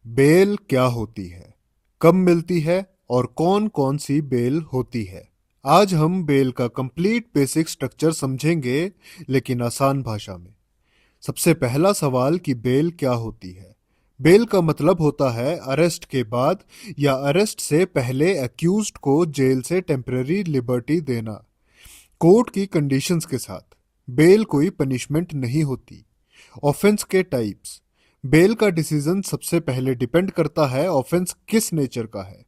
Bell क्या होती है, कब मिलती है और कौन कौन सी बेल होती है। आज हम बेल का कंप्लीट बेसिक स्ट्रक्चर समझेंगे, लेकिन आसान भाषा में। सबसे पहला सवाल कि बेल क्या होती है। बेल का मतलब होता है अरेस्ट के बाद या अरेस्ट से पहले अक्यूज्ड को जेल से टेम्पररी लिबर्टी देना, कोर्ट की कंडीशंस के साथ। बेल कोई पनिशमेंट नहीं होती। ऑफेंस के टाइप्स। बेल का डिसीजन सबसे पहले डिपेंड करता है ऑफेंस किस नेचर का है,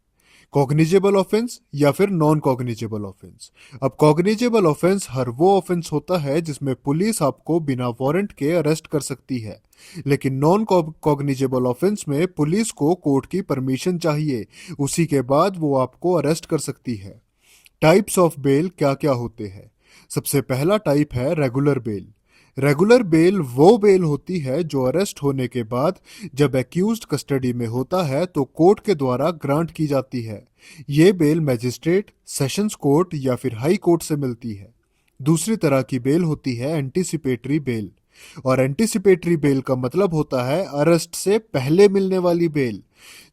कॉग्निजेबल ऑफेंस या फिर नॉन कॉग्निजेबल ऑफेंस। अब कॉग्निजेबल ऑफेंस हर वो ऑफेंस होता है जिसमें पुलिस आपको बिना वारंट के अरेस्ट कर सकती है, लेकिन नॉन कॉग्निजेबल ऑफेंस में पुलिस को कोर्ट की परमिशन चाहिए, उसी के बाद वो आपको अरेस्ट कर सकती है। टाइप्स ऑफ बेल क्या क्या होते हैं। सबसे पहला टाइप है रेगुलर बेल। रेगुलर बेल वो बेल होती है जो अरेस्ट होने के बाद जब एक्यूज्ड कस्टडी में होता है तो कोर्ट के द्वारा ग्रांट की जाती है। ये बेल मैजिस्ट्रेट, सेशंस कोर्ट या फिर हाई कोर्ट से मिलती है। दूसरी तरह की बेल होती है एंटीसिपेटरी बेल, और एंटीसिपेटरी बेल का मतलब होता है अरेस्ट से पहले मिलने वाली बेल।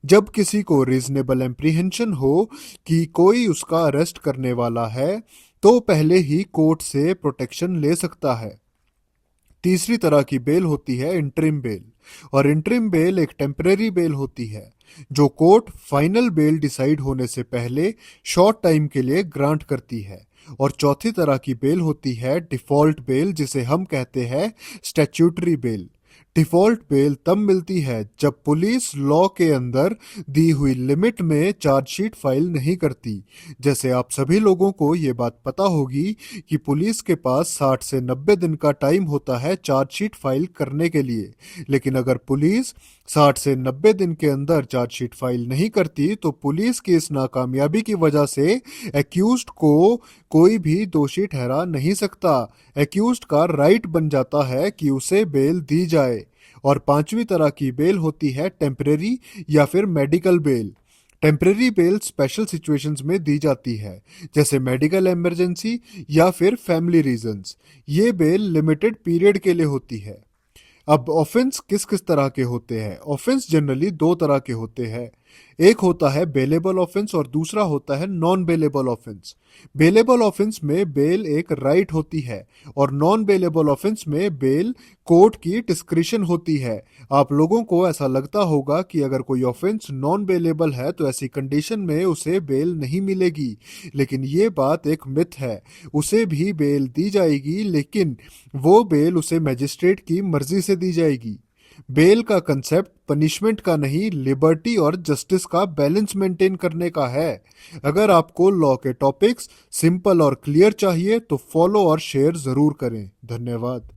जब किसी को रीजनेबल एप्रीहेंशन हो कि कोई उसका अरेस्ट करने वाला है, तो पहले ही कोर्ट से प्रोटेक्शन ले सकता है। तीसरी तरह की बेल होती है इंटरिम बेल, और इंटरिम बेल एक टेम्परेरी बेल होती है जो कोर्ट फाइनल बेल डिसाइड होने से पहले शॉर्ट टाइम के लिए ग्रांट करती है। और चौथी तरह की बेल होती है डिफॉल्ट बेल, जिसे हम कहते हैं स्टैट्यूटरी बेल। डिफॉल्ट बेल तब मिलती है जब पुलिस लॉ के अंदर दी हुई लिमिट में चार्जशीट फाइल नहीं करती। जैसे आप सभी लोगों को ये बात पता होगी कि पुलिस के पास 60 से 90 दिन का टाइम होता है चार्जशीट फाइल करने के लिए, लेकिन अगर पुलिस 60 से 90 दिन के अंदर चार्जशीट फाइल नहीं करती तो पुलिस की इस नाकामयाबी की वजह से एक्यूज्ड को कोई भी दोषी ठहरा नहीं सकता। एक्यूज्ड का राइट बन जाता है कि उसे बेल दी जाए। और पांचवी तरह की बेल होती है टेम्परेरी या फिर medical bail. Temporary bail special situations में दी जाती है, जैसे मेडिकल इमरजेंसी या फिर फैमिली रीजंस। ये बेल लिमिटेड पीरियड के लिए होती है। अब ऑफेंस किस किस तरह के होते हैं। ऑफेंस जनरली दो तरह के होते हैं। एक होता है बेलेबल ऑफेंस और दूसरा होता है non bailable offence. Bailable offence में बेल एक राइट होती है, और नॉन बेलेबल ऑफेंस में बेल कोर्ट की डिस्क्रिशन होती है। आप लोगों को ऐसा लगता होगा कि अगर कोई ऑफेंस नॉन बेलेबल है तो ऐसी कंडीशन में उसे बेल नहीं मिलेगी, लेकिन ये बात एक मिथ है। उसे भी बेल दी जाएगी, लेकिन वो बेल उसे मैजिस्ट्रेट की मर्जी से दी जाएगी। बेल का कंसेप्ट पनिशमेंट का नहीं, लिबर्टी और जस्टिस का बैलेंस मेंटेन करने का है। अगर आपको लॉ के टॉपिक्स सिंपल और क्लियर चाहिए तो फॉलो और शेयर जरूर करें। धन्यवाद।